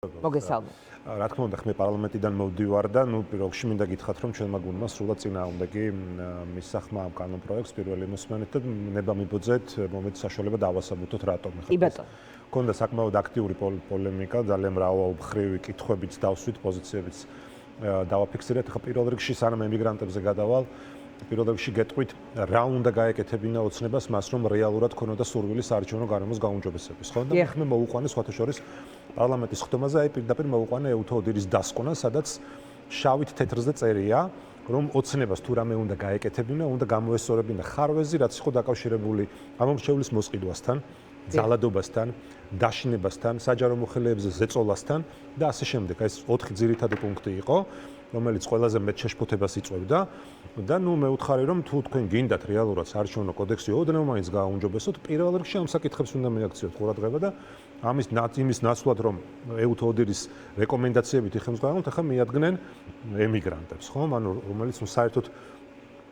მოგესალმებით. რა თქმა უნდა, ხმე პარლამენტიდან მოვდივარ და პირველ რიგში მინდა გითხრათ, რომ ჩვენმა გუნდმა სრულად წინააღმდეგი მისახმა ამ კანონპროექტს პირველი მოსმენით და ნება მიბოძეთ მომენტ საშუალება დავასაბუთოთ რატომ. კი ბატონო. ქონდა საკმაოდ აქტიური პოლემიკა, ძალიან მრავალმხრივი კითხვებიც დავსვით, პოზიციებიც დავაფიქსირეთ. ხა პირველ რიგში სანამ ემიგრანტებზე გადავალ, პირველ რიგში გეტყვით, რა უნდა გაეკეთებინა ოცნებას მას, რომ რეალურად ქონოდა სურვილი საარჩევნო გარემოს გაუმჯობესების. ხო და ხმე მოუყვანე სხვათა შორის პარლამენტის ხდომაზე პირდაპირ მოუყვანე ეუთოოდირის დასკვნა, სადაც შავით თეთრზე წერია, რომ ოცნებას თუ რამე უნდა გაეკეთებინა, უნდა გამოესწორებინა ხარვეზი, რაც იყო დაკავშირებული ამომრჩევლის მოსყიდვასთან, ძალადობასთან, დაშინებასთან, საჯარო მოხელეებზე ზეწოლასთან და ასე შემდეგ. ეს 4 ძირითადი პუნქტი იყო, რომელიც ყველაზე მეტ შეშფოთებას იწვევდა და მე ვუთხარი, რომ თუ თქვენ გინდათ რეალურად საარჩევნო კოდექსი ოდნავ მაინც გააუმჯობესოთ, პირველ რიგში ამ საკითხებს უნდა მიაქციოთ ყურადღება და იმის ნაცვლად, რომ ეუთოოდირის რეკომენდაციებით იხელმძღვანელობთ, ახლა მიადგნენ ემიგრანტებს, ხო? ანუ რომელიც საერთოდ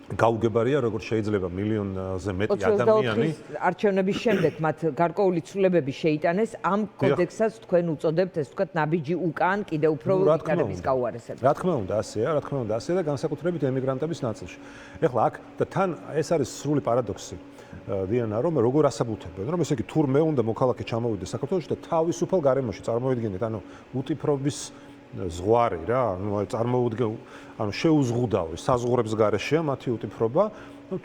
გაუგებარია, როგორც შეიძლება მილიონზე მეტი ადამიანი არჩევნების შემდეგ მათ გარკვეული ცვლილებები შეიტანეს ამ კოდექსსაც თქვენ უწოდებთ, ეს ვთქვათ, ნაბიჯი უკან კიდევ უფრო ვითარების გაუარესება. რა თქმა უნდა, ასეა და განსაკუთრებით ემიგრანტების ნაწილში. ეხლა აქ და თან ეს არის სრული პარადოქსი. დიანა, რომ როგორ ასაბუთებენ, რომ ესე იგი თურმე უნდა მოქალაქე ჩამოვიდეს საქართველოში და თავისუფალ გარემოში წარმოიდგინეთ, უტიფრობის ზღვარი რა, ანუ შეუზღუდავი საზღურებს გარეშეა მათი უტიფრობა,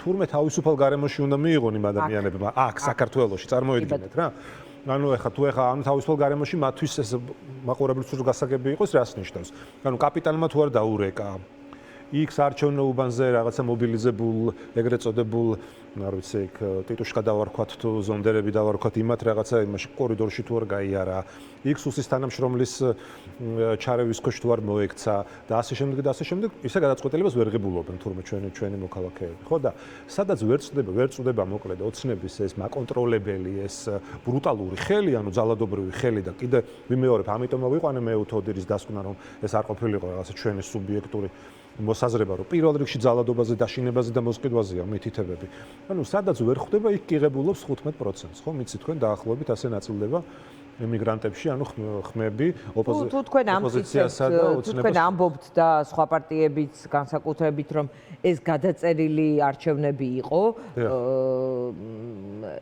თურმე თავისუფალ გარემოში უნდა მიიღონ იმ ადამიანებმა აქ საქართველოში წარმოიდგინეთ რა. თუ თავისუფალ გარემოში მათთვის ეს მაყურებლის გასაგები იყოს, რას ნიშნავს? კაპიტალმა თუ არ დაურეკა იქ საარჩევნო უბანზე რაღაცა მობილიზებულ, ეგრეთ წოდებულ, არ ვიცი, ტიტუშკა დავარქვათ თუ ზონდერები დავარქვათ იმათ რაღაცა იმაში კორიდორში თუ არ გაიარა, იქ სუსის თანამშრომლის ჩარევის ქვეშ თუ არ მოექცა და ასე შემდეგ და ასე შემდეგ, ისე გადაწყვეტილებას ვერ ღებულობენ თურმე ჩვენი მოქალაქეები, ხო და სადაც ვერ წვდება მოკლედ ოცნების ეს მაკონტროლებელი, ეს ბრუტალური ხელი, ძალადობრივი ხელი და კიდე ვიმეორებ, ამიტომ მოვიყვანე მე უთოოდირის დასკვნა, რომ ეს არ ყოფილიყო რაღაცა ჩვენი სუბიექტური მოსაზრება, რომ პირველ რიგში ძალადობაზე, დაშინებაზე და მოსყიდვაზეა მითითებები. სადაც ვერ ხვდება, იქ კიღებულობს 15%, ხო? მიცი თქვენ დაახლოებით ასე ნაწილდება ემიგრანტებში, ხმები, ოპოზიციასა და ოცნებას. თქვენ ამბობთ და სხვა პარტიებიც განსაკუთრებით, რომ ეს გადაწერილი არჩევნები იყო,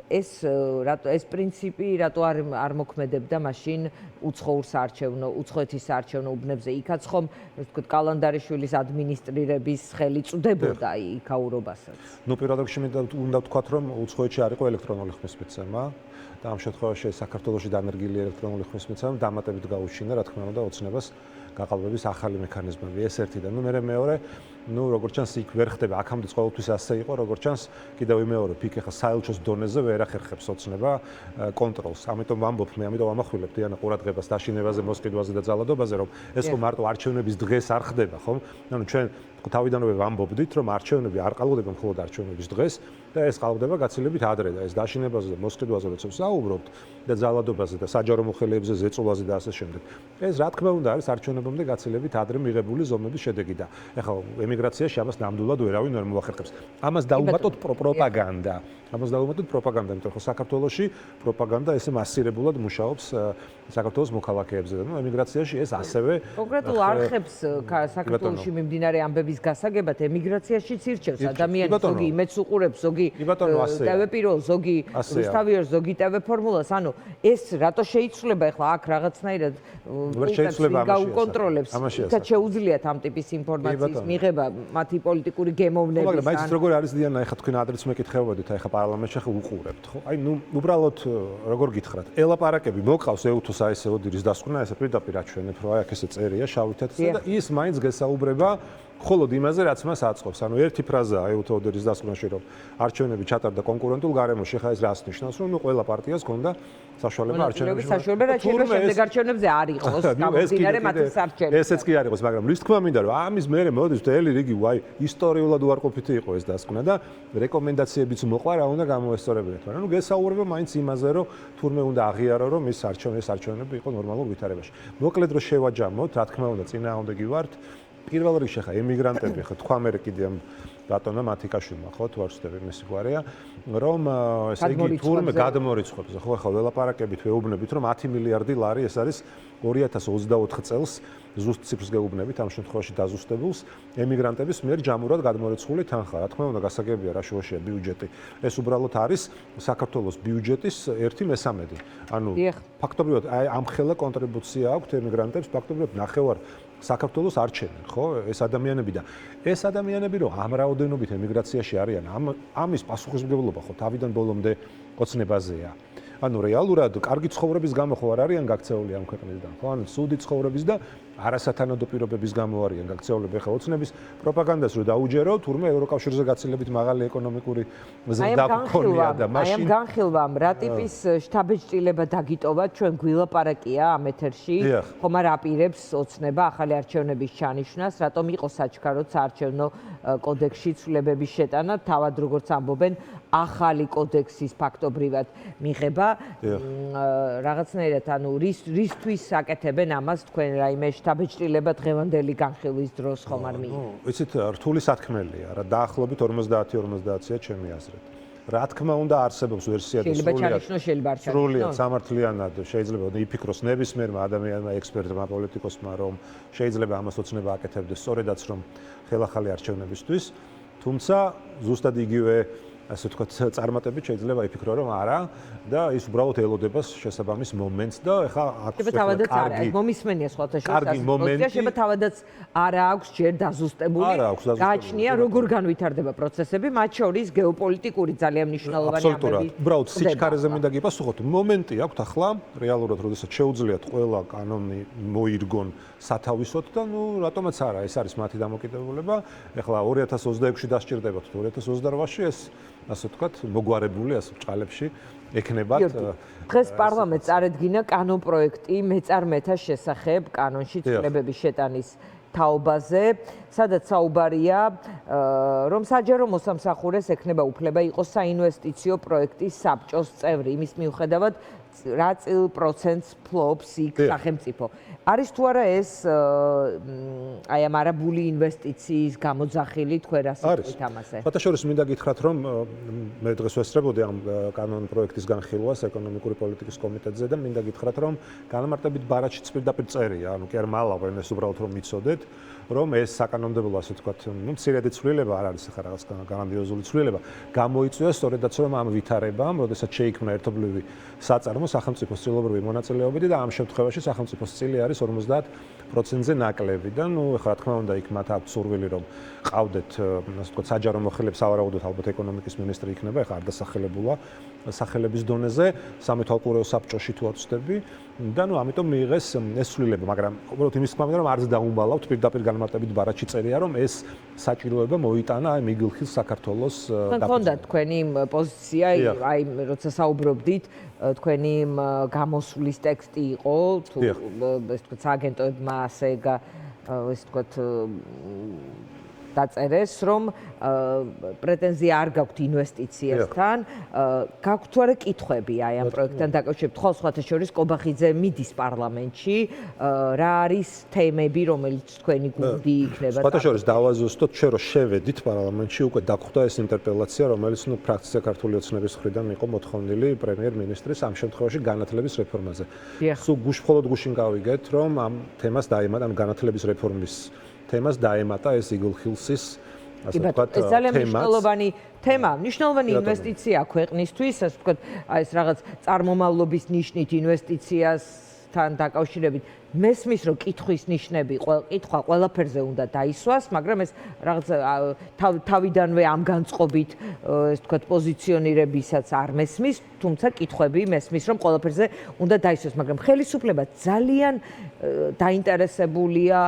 ეს პრინციპი რატო არ მოქმედებდა მაშინ უცხოეთის საარჩევნო უბნებზე? იქაც ხომ, ვთქვათ, კალანდარიშვილის ადმინისტრირების ხელი წვდებოდა იქაურობასაც. პირველ რიგში უნდა ვთქვათ, რომ უცხოეთში არ იყო ელექტრონული ხმისმიცემა და ამ შემთხვევაში საქართველოში დანერგილი ელექტრონული ხმისმიცემა დამატებით გაუჩინა, რა თქმა უნდა, ოცნებას გაყალბების ახალი მექანიზმები. ეს ერთი და მე მეორე, როგორც ჩანს, იქ ვერ ხდება, აქამდე ყოველთვის ასე იყო, როგორც ჩანს, კიდევ ვიმეორებ, იქ ახლა საელჩოს დონეზე ვერ ახერხებს ოცნება კონტროლს. ამიტომ ვამბობ, ამიტომ ვამახვილებ დიანა ყურადღებას დაშინებაზე, მოსყიდვაზე და ძალადობაზე, რომ ეს ხო მარტო არჩევნების დღეს არ ხდება, ხო? ჩვენ თავიდანვე ვამბობდით, რომ არჩევნები არ ყალბდება მხოლოდ არჩევნების დღეს და ეს ყალბდება გაცილებით ადრე და ეს დაშინებაზე და მოსყიდვაზე როცა ვსაუბრობთ და ძალადობაზე და საჯარო მოხელეებზე ზეწოლაზე და ასე შემდეგ. ეს რა თქმა უნდა არის არჩევნებამდე გაცილებით ადრე მიღებული ზომების შედეგი და ეხლა ემიგრაციაში ამას ნამდვილად ვერავინ ვერ მოახერხებს. ამას დაუმატოთ პროპაგანდა. იმიტომ რომ საქართველოში პროპაგანდა ესე მასირებულად მუშაობს საქართველოს მოქალაქეებზე და ემიგრაციაში ეს ასევე კონკრეტულ არხებს საქართველოში მიმდინარე ამბების გასაგებად ემიგრაციაშიც ირჩევს ადამიანი, ზოგი იმედს უყურებს, ზოგი ტვ-პირველ, ზოგი რუსთავიერ, ზოგი ტვ-ფორმულას. ეს რატო შეიცვლება ახლა აქ რაღაცნაირად გაუკონტროლებს? იქაც შეუძლიათ ამ ტიპის ინფორმაციის მიღება მათი პოლიტიკური გემოვნების. მაგრამ მაინც როგორ არის დიანა, ახლა თქვენ ადრეც მეკითხებოდით, ახლა პარლამენტში ახლა უყურებთ, ხო? უბრალოდ როგორ გითხრათ, ელაპარაკები მოყავს ეუთოს აესეოდირის დასკვნა, ესე პირდაპირ აჩვენებ, რომ აქ ესე წერია შავით-თეთრზე და ის მაინც გესაუბრება მხოლოდ იმაზე, რაც მას აწყობს. ერთი ფრაზაა ეუთოოდირის დასკვნაში, რომ არჩევნები ჩატარდა კონკურენტულ გარემოში, ხა ეს რას ნიშნავს, რომ ყველა პარტიას ჰქონდა საშუალება არჩევნებში. საშუალება შემდეგ არჩევნებზე არ იყოს, გამომდინარე მათი არჩევნები. ესეც კი არ იყოს, მაგრამ რის თქმა მინდა, რომ ამის მერე მოდის მთელი რიგი ისტორიულად უარყოფითი იყო ეს დასკვნა და რეკომენდაციებიც მოყვა, რა უნდა გამოესწორებინათ. მაგრამ გესაუბრება მაინც იმაზე, რომ თურმე უნდა აღიარო, რომ ეს არჩევნები იყო ნორმალურ ვითარებაში. მოკლედ რომ შევაჯამოთ, რა თქმა უნდა, წინააღმდეგი ვართ პირველ რიგში ხა ემიგრანტები ხო თქვა მე კიდე ამ ბატონმა მათიკაშვილმა ხო თუ არ ვცდები მისი გვარია რომ ესე იგი თურმე გადმორიცხვებს ხო ხა ველაპარაკებით ვეუბნებით რომ 10 მილიარდი ლარი ეს არის 2024 წელს ზუსტ ციფრს გეუბნებით ამ შემთხვევაში დაზუსტებულს ემიგრანტების მიერ ჯამურად გადმორიცხული თანხა რა თქმა უნდა გასაგებია რა შუაშია ბიუჯეტი ეს უბრალოდ არის საქართველოს ბიუჯეტის 1/3 ანუ ფაქტობრივად ამ ხელა კონტრიბუცია აქვს ემიგრანტებს ფაქტობრივად ნახევარ საქართველოს არჩევენ ხო ეს ადამიანები და ეს ადამიანები რომ ამ რაოდენობით ემიგრაციაში არიან ამის პასუხისმგებლობა ხო თავიდან ბოლომდე ოცნებაზეა ანუ რეალურად კარგი ცხოვრების გამო ხო არ არიან გაქცეული ამ ქვეყნისგან ხო ანუ ცუდი ცხოვრების და არასათანადო პირობების გამო არიან გაქცეულები ხა ოცნების პროპაგანდას რო დაუჯერო თურმე ევროკავშირზე გაცილებით მაღალი ეკონომიკური ზრდა გქონია და მაშინ აი ამ განხილვამ რა ტიპის შტაბ-ჭრილება დაგიტოვა ჩვენ გვილაპარაკია ამ ეთერში ხომ არ აპირებს ოცნება ახალი არჩევნების ჩანიშვნას რატომ იყო საჩქაროდ საარჩევნო კოდექსში ცვლილებების შეტანა თავად როგორც ამბობენ ახალი კოდექსის ფაქტობრივად მიღება რაღაცნაირად ანუ რისთვის აკეთებენ ამას თქვენ რაიმე შტაბ-ჭრილება დღევანდელი განხილვის დროს ხომ არ მიიღო ვიცით რთული სათქმელია რა დაახლოებით 50-50-ია ჩემი აზრით რა თქმა უნდა არსებობს ვერსია და სრულიად სამართლიანად შეიძლება იფიქროს ნებისმიერმა ადამიანმა ექსპერტმა პოლიტიკოსმა რომ შეიძლება ამას ოცნება აკეთებდეს სწორედაც რომ ხელახალი არჩევნებისთვის თუმცა ზუსტად იგივე ასე ვთქვათ წარმატებით შეიძლება იფიქრო რომ არა და ის უბრალოდ ელოდებას შესაბამის მომენტს და ეხლა აქვს კარგი მომისმენია სხვათა შორის შეიძლება თავადაც არა აქვს ჯერ დაზუსტებული გააჩნია როგორ განვითარდება პროცესები მათ შორის გეოპოლიტიკური ძალიან მნიშვნელოვანი აბსოლუტურად უბრალოდ სიჩქარეზე მინდა გიპასუხოთ მომენტი აქვს ახლა რეალურად როდესაც შეუძლიათ ყველა კანონი მოირგონ სათავისოდ და ნუ რატომაც არა ეს არის მათი დამოკიდებულება ეხლა 2026-ში დასჭირდებათ თუ 2028-ში ეს ასე ვთქვათ, მოგვარებული ასე ბჭყალებში ექნებათ. დღეს პარლამენტს წარედგინა კანონპროექტი მეწარმეთა შესახებ კანონში ცვლილებების შეტანის თაობაზე, სადაც საუბარია, რომ საჯარო მოსამსახურეს ექნება უფლება იყოს საინვესტიციო პროექტის საბჭოს წევრი, იმის მიუხედავად რა წილ პროცენტს ფლობს იქ სახელმწიფო. არის თუ არა ეს აი ამ არაბული ინვესტიციის გამოძახილი თქვენ რას იტყვით ამაზე? ფათაშორის მინდა გითხრათ რომ მე დღეს ვესწრებოდი ამ კანონპროექტის განხილვას ეკონომიკური პოლიტიკის კომიტეტზე და მინდა გითხრათ რომ განმარტებით ბარათშიც პირდაპირ წერია, ანუ კი არ მალავენ ეს უბრალოდ რომ მიცოდეთ რომ ეს საკანონმდებლო ასე ვთქვათ, ნუ მცირედი ცვლილება არ არის ახლა რაღაც გრანდიოზული ცვლილება, გამოიწვია სწორედაც რომ ამ ვითარებამ, როდესაც შეიქმნა ერთობლივი საწარმო სახელმწიფოს წილობრივი მონაწილეობით და ამ შემთხვევაში სახელმწიფოს წილი არის 50%-ზე ნაკლები და ნუ ახლა რა თქმა უნდა იქ მათ აქვს სურვილი რომ ყავდეთ ასე ვთქვათ საჯარო მოხელეებს ავარაუდოთ ალბათ ეკონომიკის მინისტრი იქნება ახლა არ დასახელებულა სახელების დონეზე სამეთვალყურეო საბჭოში თუ არ ვცდები და ნუ ამიტომ მიიღეს ეს ცვლილება მაგრამ უბრალოდ იმის თქმა მინდა რომ არც დაუმბალავთ პირდაპირ განმარტებით ბარათში წერია რომ ეს საჭიროება მოიტანა აი მიგილხის საქართველოს გქონდა თქვენი პოზიცია აი როცა საუბრობდით თქვენი გამოსვლის ტექსტი იყო თუ ეს თქვა სააგენტოებმა ასე ეს თქვა დაწერეს რომ პრეტენზია არ გაქვთ ინვესტიციასთან გაქვთ თუ არა კითხვები აი ამ პროექტთან დაკავშირებით ხო სხვათა შორის კობახიძე მიდის პარლამენტში რა არის თემები რომელიც თქვენი გუნდი იქნება სხვათა შორის დავაზუსტოთ ჩვენ რომ შევედით პარლამენტში უკვე დაგხვდა ეს ინტერპელაცია რომელიც ნუ ფრაქცია ქართული ოცნების მხრიდან იყო მოთხოვნილი პრემიერ-მინისტრის ამ შემთხვევაში განათლების რეფორმაზე სულ მხოლოდ გუშინ გავიგეთ რომ ამ თემას დაემატა ამ განათლების რეფორმის თემას დაემატა ეს იგულხილსის ასე ვთქვათ ეს ძალიან მნიშვნელოვანი თემა, მნიშვნელოვანი ინვესტიცია ქვეყნისთვის, ასე ვთქვათ, აი ეს რაღაც წარმომავლობის ნიშნით ინვესტიციასთან დაკავშირებით მესმის რომ კითხვის ნიშნები კითხვა ყველაფერზე უნდა დაისვას, მაგრამ ეს რაღაც თავიდანვე ამ განწყობით ეს ვთქვათ პოზიციონირებისაც არ მესმის, თუმცა კითხვები მესმის რომ ყველაფერზე უნდა დაისვას, მაგრამ ხელისუფლება ძალიან დაინტერესებულია,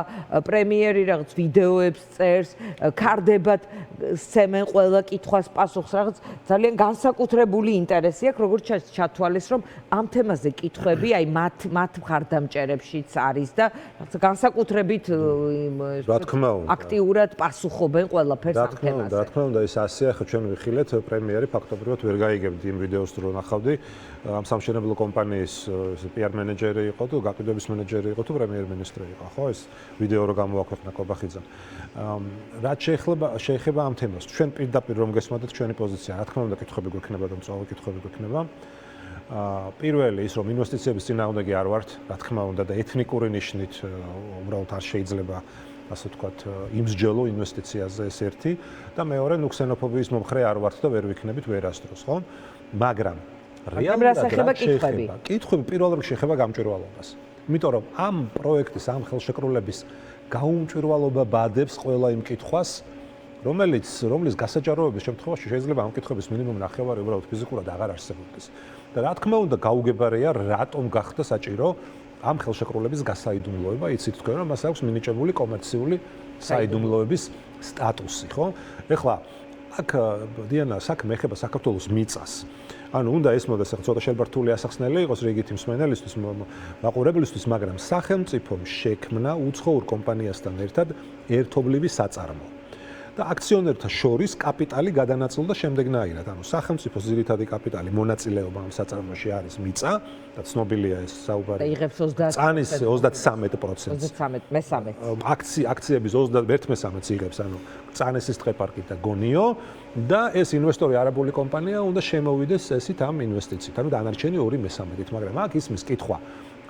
პრემიერი რაღაც ვიდეოებს წერს, კარდებად სცემენ ყველა კითხვას პასუხს, რაღაც ძალიან განსაკუთრებული ინტერესი აქვს, როგორც ჩათვალეს რომ ამ თემაზე კითხვები აი მათ მხარდამჭერებშიც არის და განსაკუთრებით აქტიურად პასუხობენ ყველაფერს ამ თემაზე. რა თქმა უნდა, ეს ასეა, ხო ჩვენ ვიხილეთ, პრემიერი ფაქტობრივად ვერ გაიგებდი იმ ვიდეოს რო ნახავდი. ამ სამშენებლო კომპანიის PR მენეჯერი იყო თუ გაყიდვების მენეჯერი იყო თუ პრემიერ-მინისტრი იყო, ხო, ეს ვიდეო რო გამოაქვეყნა კობახიძემ. რაც შეეხება ამ თემას, ჩვენ პირდაპირ რომ გესმოდეთ ჩვენი პოზიცია, რა თქმა უნდა, კითხვები გვექნება და მწვავე კითხვები გვექნება. პირველი ის რომ ინვესტიციების წინააღმდეგი არ ვართ, რა თქმა უნდა და ეთნიკური ნიშნით უბრალოდ არ შეიძლება ასე ვთქვათ იმსჯელო ინვესტიციაზე ეს ერთი და მეორე ნუ ქსენოფობიის მომხრე არ ვართ და ვერ ვიქნებით ვერასდროს, ხო? მაგრამ რეალურად კითხვები პირველ რიგში ეხება გამჭვირვალობას. იმიტომ რომ ამ პროექტის, ამ ხელშეკრულების გაუმჭვირვალობა ბადებს ყველა იმ კითხვას, რომლის გასაჯაროების შემთხვევაში შეიძლება ამ კითხვების მინიმუმ ნახევარი უბრალოდ ფიზიკურად აღარ არსებობდეს. და რა თქმა უნდა გაუგებარია რატომ გახდა საჭირო ამ ხელშეკრულების გასაიდუმლოება, იცით თქვენ რომ მას აქვს მინიჭებული კომერციული საიდუმლოების სტატუსი, ხო? ეხლა აქ დიანა საქმე ეხება საქართველოს მიწას. ანუ უნდა ესმოდეს ახლა ცოტა შეიძლება რთული ასახსნელი იყოს რიგითი მსმენელისთვის, მაყურებლისთვის, მაგრამ სახელმწიფომ შექმნა უცხოურ კომპანიასთან ერთად ერთობლივი საწარმო. და აქციონერთა შორის კაპიტალი გადანაწილდა შემდეგნაირად. ანუ სახელმწიფოს ძირითადი კაპიტალი მონაწილეობა ამ საწარმოში არის მიწა და ცნობილია ეს საუბარი. და იღებს 33%. აქციების 21%-ს იღებს, ანუ წანესის ტყეპარკი და გონიო და ეს ინვესტორი არაბული კომპანია უნდა შემოვიდეს ესით ამ ინვესტიციით. ანუ დანარჩენი 2/3-ით, მაგრამ აქ ისმის კითხვა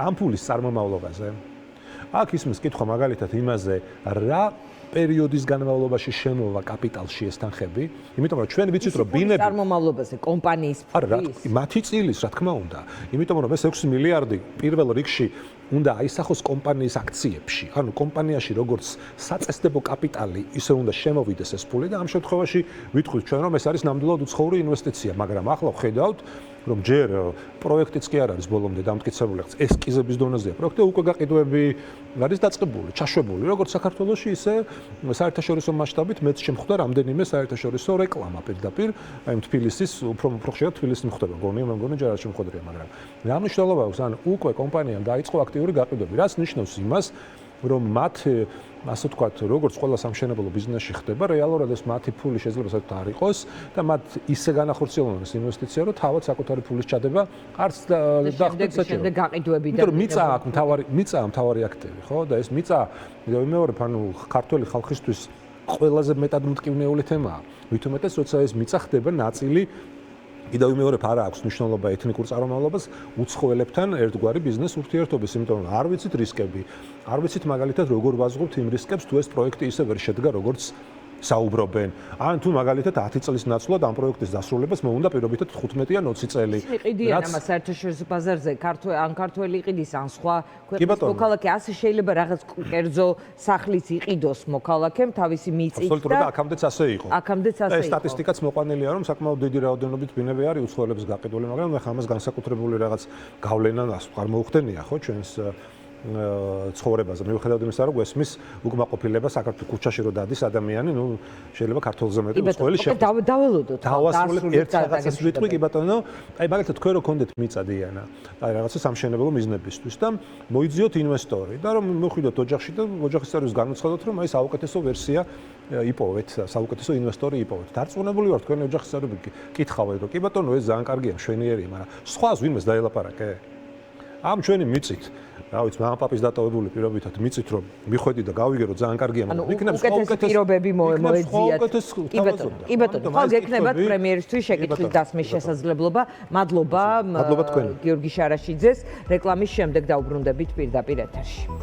ამ ფულის წარმომავლობაზე. აქ ისმის კითხვა მაგალითად იმაზე, რა პერიოდის განმავლობაში შემოვა კაპიტალში ეს თანხები, იმიტომ რომ ჩვენ ვიცით რომ ბინები წარმომავლობაზე კომპანიის მათი წილის, რა თქმა უნდა, იმიტომ რომ ეს 6 მილიარდი პირველ რიგში უნდა აისახოს კომპანიის აქციებში. ანუ კომპანიაში როგორც საწესდებო კაპიტალი, ისე უნდა შემოვიდეს ეს ფული და ამ შემთხვევაში ვიტყვით ჩვენ რომ ეს არის ნამდვილად უცხოური ინვესტიცია, მაგრამ ახლა ვხედავთ რომ ჯერ პროექტიც კი არ არის ბოლომდე დამტკიცებული, ესკიზების დონეზეა პროექტი, უკვე გაყიდვები არის დაწყებული, ჩაშვებული, როგორც საქართველოში, ისე საერთაშორისო მასშტაბით მეც შემხვდა რამდენიმე საერთაშორისო რეკლამა პირდაპირ, აი თბილისის უფრო ხშირად თბილისში მხდება, მე მგონი ჯერ არ შემხვდრია, მაგრამ რა მნიშვნელობა აქვს, ან უკვე კომპანიამ დაიწყო აქტიური გაყიდვები, რაც ნიშნავს იმას, რომ მათ ასე ვთქვათ, როგორც ყველა სამშენებლო ბიზნესში ხდება, რეალურად ეს მათი ფული შეიძლება საერთოდ არ იყოს და მათ ისე განახორციელონ ეს ინვესტიცია, რომ თავად საკუთარი ფულის ჩადება არც დახტეთ საჭირო. შემდეგ გაყიდვები და მიწა მთავარი აქტივი, ხო? და ეს მიწა მეორე ანუ ქართველი ხალხისთვის ყველაზე მეტად მტკივნეული თემაა. ვითომეტეს როცა ეს მიწა ხდება ნაწილი კიდევ მეორებ არა აქვს მნიშვნელობა ეთნიკურ წარმომავლობას უცხოელებთან ერთგვარი ბიზნეს ურთიერთობის, იმიტომ რომ არ ვიცით რისკები, არ ვიცით მაგალითად როგორ ვაზღობთ იმ რისკებს თუ ეს პროექტი ისე ვერ შედგა როგორც საუბრობენ. ან თუ მაგალითად 10 წლის ნაცვლად ამ პროექტის დასრულებას მე უნდა პირობითად 15 ან 20 წელი. იყიდიან ამას საერთაშორისო ბაზარზე, ქართველი იყიდის ან სხვა ქვეყნის მოქალაქე, ასე შეიძლება რაღაც კერძო სახლის იყიდოს მოქალაქემ თავისი მიწით და აბსოლუტურად აქამდეც ასე იყო. ეს სტატისტიკაც მოყვანილია რომ საკმაოდ დიდი რაოდენობით ბინები არის უცხოელების გაყიდული, მაგრამ ახლა ამას განსაკუთრებული რაღაც გავლენა არ მოუხდენია ხო ჩვენს ცხოვრებაზე. მიუხედავად იმისა, რომ გვესმის უკმაყოფილება საქართველოს ქუჩაში რო დადის ადამიანი, ნუ შეიძლება ქართველზე მეტი უცხოელი შეხვდეს. დაველოდოთ. დავასრულებ ერთ რაღაცას ვიტყვი, კი ბატონო. აი მაგალითად თქვენ რო გქონდეთ მიწა დიანა, აი რაღაცა სამშენებლო მიზნებისთვის და მოიძიოთ ინვესტორი და რომ მოხვიდოთ ოჯახში და ოჯახის წევრებს განუცხადოთ, რომ აი საუკეთესო ვერსია იპოვეთ, საუკეთესო ინვესტორი იპოვეთ. დარწმუნებული ვარ თქვენი ოჯახის წევრები კითხავენ, რომ კი ბატონო ეს ძალიან კარგია, მშვენიერია, მაგრამ სხვას ვინმეს დაელაპარაკე? ამ ჩვენი მიწით რა ვიცი, მამაპაპის დატოვებული პირობითად მიწით რომ მიხვედი და გავიგე რომ ძალიან კარგია, მაგრამ იქნებს უკეთესი პირობები მოეძიათ. კი ბატონო, ხო გექნებათ პრემიერისთვის შეკითხვის დასმის შესაძლებლობა. მადლობა გიორგი შარაშიძეს. რეკლამის შემდეგ დავბრუნდებით პირდაპირ ეთერში.